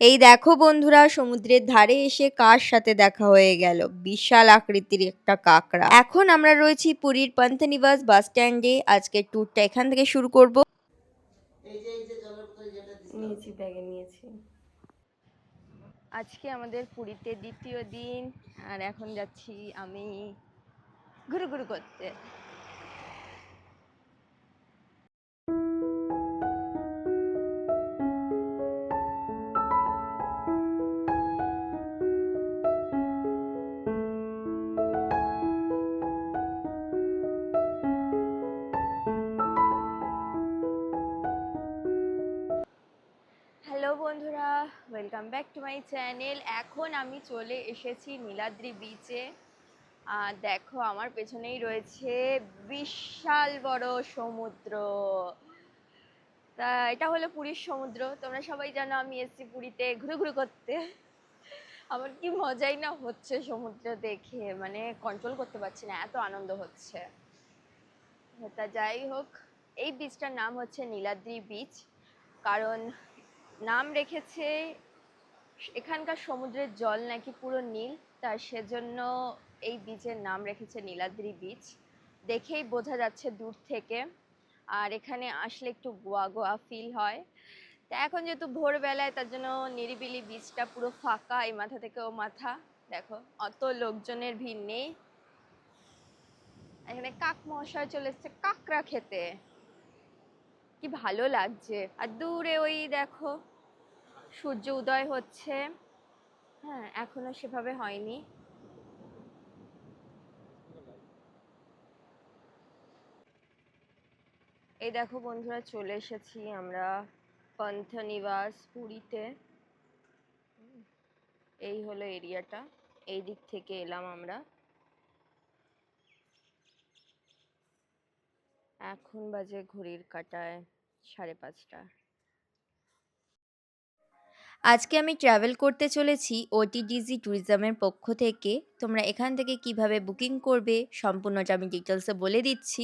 এই দেখো বন্ধুরা, সমুদ্রের ধারে এসে কার সাথে দেখা হয়ে গেল, বিশাল আকৃতির একটা কাকড়া। এখন আমরা রয়েছি পুরীর পান্থনিবাস বাস স্ট্যান্ডে। আজকের ট্যুরটা এখান থেকে শুরু করব। নিয়েছি, ব্যাগে নিয়েছি। আজকে আমাদের পুরীতে দ্বিতীয় দিন, আর এখন যাচ্ছি আমি ঘুরু ঘুরু করতে। হ্যালো বন্ধুরা, welcome back to my channel. এখন আমি চলে এসেছি নীলাদ্রি বিচে। আর দেখো আমার পেছনেই রয়েছে বিশাল বড় সমুদ্র। তা এটা হলো পুরীর সমুদ্র। তোমরা সবাই জানো আমি এসেছি পুরীতে ঘুরে ঘুরে করতে। আমার কি মজাই না হচ্ছে সমুদ্র দেখে, মানে কন্ট্রোল করতে পারছি না, এত আনন্দ হচ্ছে। তা যাই হোক, এই বিচটার নাম হচ্ছে নীলাদ্রি বিচ। কারণ নাম রেখেছে, এখানকার সমুদ্রের জল নাকি পুরো নীল, তার সেজন্য এই বিচের নাম রেখেছে নীলাদ্রি বিচ। দেখেই বোঝা যাচ্ছে দূর থেকে। আর এখানে আসলে একটু গোয়া গোয়া ফিল হয়। তা এখন যেহেতু ভোরবেলায়, তার জন্য নিরিবিলি বিচটা পুরো ফাঁকা, এই মাথা থেকে ও মাথা। দেখো অত লোকজনের ভিড় নেই। এখানে কাক মহাশয় চলে এসছে কাঁকড়া খেতে, কি ভালো লাগছে। আর দূরে ওই দেখো সূর্য উদয় হচ্ছে। হ্যাঁ, এখনো সেভাবে হয়নি। এই দেখো বন্ধুরা, চলে এসেছি আমরা পান্থনিবাস পুরীতে। এই হলো এরিয়াটা, এই দিক থেকে এলাম আমরা। এখন বাজে ঘড়ির কাঁটায় 5:30। আজকে আমি ট্রাভেল করতে চলেছি ওটিডিজি ট্যুরিজমের পক্ষ থেকে। তোমরা এখান থেকে কিভাবে বুকিং করবে সম্পূর্ণটা আমি ডিটেলসে বলে দিচ্ছি।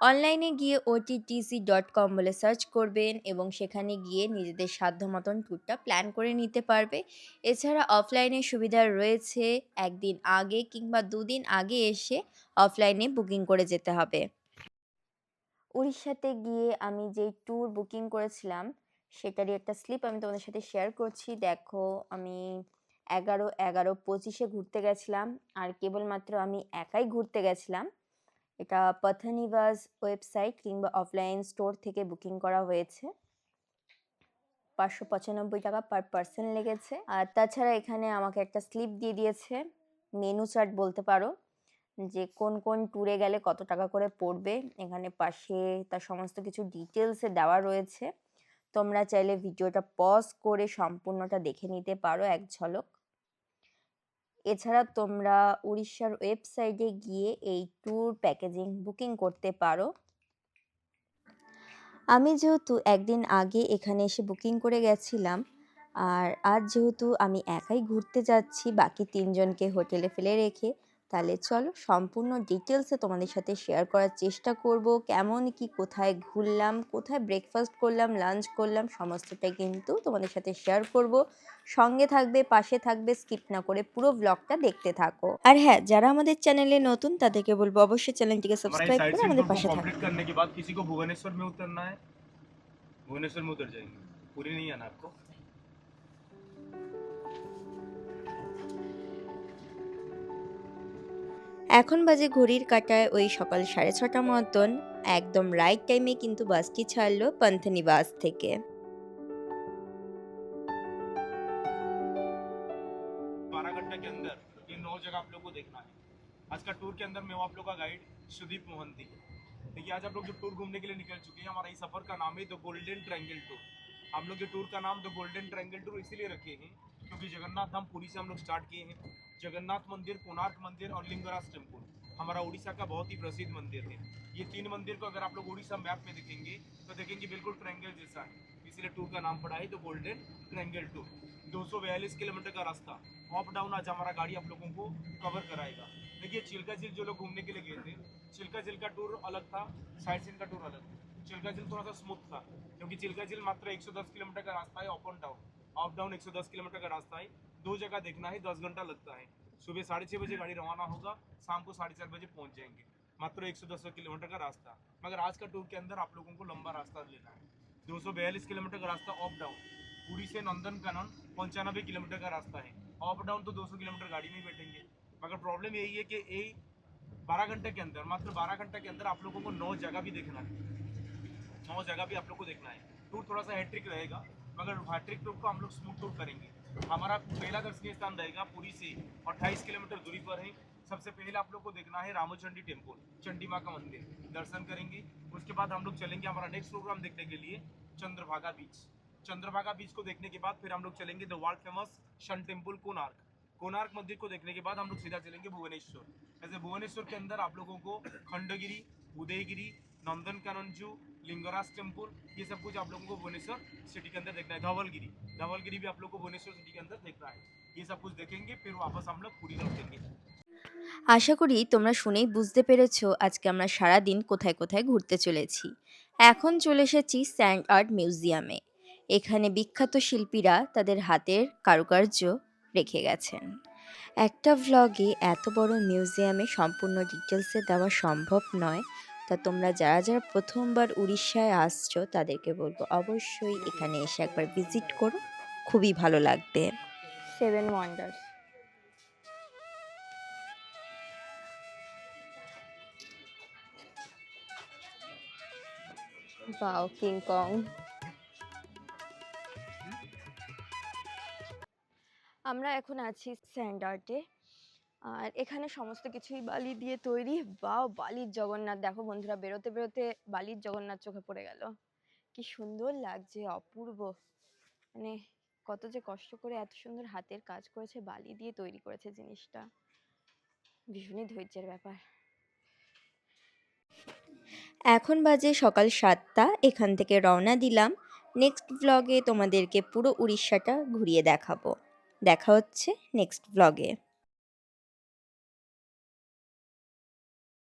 অনলাইনে গিয়ে OTTC.com বলে সার্চ করবেন এবং সেখানে গিয়ে নিজেদের সাধ্য মতন ট্যুরটা প্ল্যান করে নিতে পারবে। এছাড়া অফলাইনে সুবিধা রয়েছে, একদিন আগে কিংবা 2 দিন আগে এসে অফলাইনে বুকিং করে যেতে হবে। উড়িষ্যাতে গিয়ে আমি যেই ট্যুর বুকিং করেছিলাম সেটারই একটা স্লিপ আমি তোমাদের সাথে শেয়ার করছি। দেখো আমি 11-11-25 ঘুরতে গেছিলাম, আর কেবলমাত্র আমি একাই ঘুরতে গেছিলাম। এটা পান্থনিবাস ওয়েবসাইট কিংবা অফলাইন স্টোর থেকে বুকিং করা হয়েছে। 595 টাকা পার পার্সন লেগেছে। আর তাছাড়া এখানে আমাকে একটা স্লিপ দিয়ে দিয়েছে, মেনু চার্ট বলতে পারো, যে কোন কোন ট্যুরে গেলে কত টাকা করে পড়বে। এখানে পাশে তার সমস্ত কিছু ডিটেলসে দেওয়া রয়েছে। তোমরা চাইলে ভিডিওটা পজ করে সম্পূর্ণটা দেখে নিতে পারো এক ঝলক। এছাড়া তোমরা উড়িষ্যার ওয়েবসাইটে গিয়ে এই ট্যুর প্যাকেজিং বুকিং করতে পারো। আমি যেহেতু একদিন আগে এখানে এসে বুকিং করে গেছিলাম, আর আজ যেহেতু আমি একাই ঘুরতে যাচ্ছি বাকি 3জনকে হোটেলে ফেলে রেখে, তাহলে চলো সম্পূর্ণ ডিটেলসে তোমাদের সাথে শেয়ার করার চেষ্টা করব। কেমন কি, কোথায় ঘুরলাম, কোথায় ব্রেকফাস্ট করলাম, লাঞ্চ করলাম, সমস্তটাই কিন্তু তোমাদের সাথে শেয়ার করব। সঙ্গে থাকবে, পাশে থাকবে, স্কিপ না করে পুরো ব্লগটা দেখতে থাকো। আর হ্যাঁ, যারা আমাদের চ্যানেলে নতুন তাদেরকে বলবো অবশ্যই চ্যানেলটিকে সাবস্ক্রাইব করে আমাদের পাশে থাকবে। करने के बाद किसी को भुवनेश्वर में उतरना है, भुवनेश्वर में उतर जाएंगे। पूरी नहीं आना आपको। এখন বাজে ঘড়ির কাঁটায় ওই সকাল 6:30 মতন। একদম রাইট টাইমে কিন্তু বাসটি ছাড়লো পান্থনিবাস থেকে। 12 घंटे के अंदर ये 9 जगह आप लोग को देखना है। आज का टूर के अंदर मैं हूं आप लोग का गाइड सुदीप मोहंती। देखिए आज आप लोग जो टूर घूमने के लिए निकल चुके हैं, हमारा इस सफर का नाम है द गोल्डन ट्रायंगल टूर। हम लोग ये टूर का नाम द गोल्डन ट्रायंगल टूर इसीलिए रखे हैं क्योंकि जगन्नाथ धाम पुरी से हम लोग स्टार्ट किए हैं। जगन्नाथ मंदिर, कोणार्क मंदिर और लिंगराज टेम्पल हमारा उड़ीसा का बहुत ही प्रसिद्ध मंदिर है। ये 3 मंदिर को अगर आप लोग उड़ीसा मैप में देखेंगे तो देखेंगे बिल्कुल ट्रायंगल जैसा है, इसीलिए टूर का नाम पड़ा है the golden triangle tour. 242 kilometre का रास्ता अप डाउन आज हमारा गाड़ी आप लोगों को कवर कराएगा। देखिए चिल्का झील जो लोग घूमने के लिए गए थे, चिल्का झील का टूर अलग था, साइट सीन का टूर अलग था। चिल्का झील थोड़ा सा स्मूथ था, क्योंकि चिल्का झील मात्र 110 किलोमीटर का रास्ता है, अप डाउन 110 किलोमीटर का रास्ता है, 2 जगह देखना है, 10 घंटा लगता है। सुबह 6:30 बजे गाड़ी रवाना होगा, शाम को 4:30 बजे पहुंच जाएंगे। मात्र 110 किलोमीटर का रास्ता। मगर आज का टूर के अंदर आप लोगों को लंबा रास्ता लेना है, 242 किलोमीटर का रास्ता अप डाउन। पुरी से नंदनकानन 95 किलोमीटर का रास्ता है, अप डाउन तो 200 किलोमीटर गाड़ी में ही बैठेंगे। मगर प्रॉब्लम यही है कि यही 12 घंटे के अंदर, मात्र 12 घंटे के अंदर आप लोगों को 9 जगह भी देखना है, 9 जगह भी आप लोग को देखना है। टूर थोड़ा सा हैट्रिक रहेगा, मगर हैट्रिक टूर को हम लोग स्मूथ टूर करेंगे। हमारा पहला दर्शनीय स्थान रहेगा पुरी से 28 किलोमीटर दूरी पर है। सबसे पहले आप लोग को देखना है रामोचंडी टेम्पल, चंडी माँ का मंदिर, दर्शन करेंगे। उसके बाद हम लोग चलेंगे हमारा नेक्स्ट प्रोग्राम देखने के लिए चंद्रभागा बीच। चंद्रभागा बीच को देखने के बाद फिर हम लोग चलेंगे द वर्ल्ड फेमस शन टेम्पल कोणार्क। कोणार्क मंदिर को देखने के बाद हम लोग सीधा चलेंगे भुवनेश्वर। ऐसे भुवनेश्वर के अंदर आप लोगों को खंडगिरी, उदयगिरी, नंदनकानन जू, लिंगराज टेम्पल, ये सब कुछ आप लोगों को भुवनेश्वर सिटी के अंदर देखना है। धवलगिरी, धवलगिरी भी आप लोग को भुवनेश्वर सिटी के अंदर देखना है। ये सब कुछ देखेंगे, फिर वापस हम लोग पुरी लौटेंगे। আশা করি তোমরা শুনেই বুঝতে পেরেছো আজকে আমরা সারাদিন কোথায় কোথায় ঘুরতে চলেছি। এখন চলে এসেছি স্যান্ড আর্ট মিউজিয়ামে। এখানে বিখ্যাত শিল্পীরা তাদের হাতের কারুকার্য রেখে গেছেন। একটা ভ্লগে এত বড় মিউজিয়ামে সম্পূর্ণ ডিটেলসে দেওয়া সম্ভব নয়। তা তোমরা যারা যারা প্রথমবার উড়িষ্যায় আসছো তাদেরকে বলবো অবশ্যই এখানে এসে একবার ভিজিট করো, খুবই ভালো লাগবে। 7 ওয়ান্ডার্স, বাও, কিং কং। আমরা এখন আছি স্যান্ড আর্টে, আর এখানে সমস্ত কিছুই বালি দিয়ে তৈরি। বাও, বালির জগন্নাথ দেখো বন্ধুরা, বেরোতে বেরোতে বালির জগন্নাথ চোখে পড়ে গেল। কি সুন্দর লাগছে, অপূর্ব। মানে কত যে কষ্ট করে এত সুন্দর হাতের কাজ করেছে, বালি দিয়ে তৈরি করেছে জিনিসটা, ভীষণই ধৈর্যের ব্যাপার। এখন বাজে সকাল 7টা, এখান থেকে রওনা দিলাম। নেক্সট ব্লগে তোমাদেরকে পুরো উড়িষ্যাটা ঘুরিয়ে দেখাবো। দেখা হচ্ছে নেক্সট ব্লগে।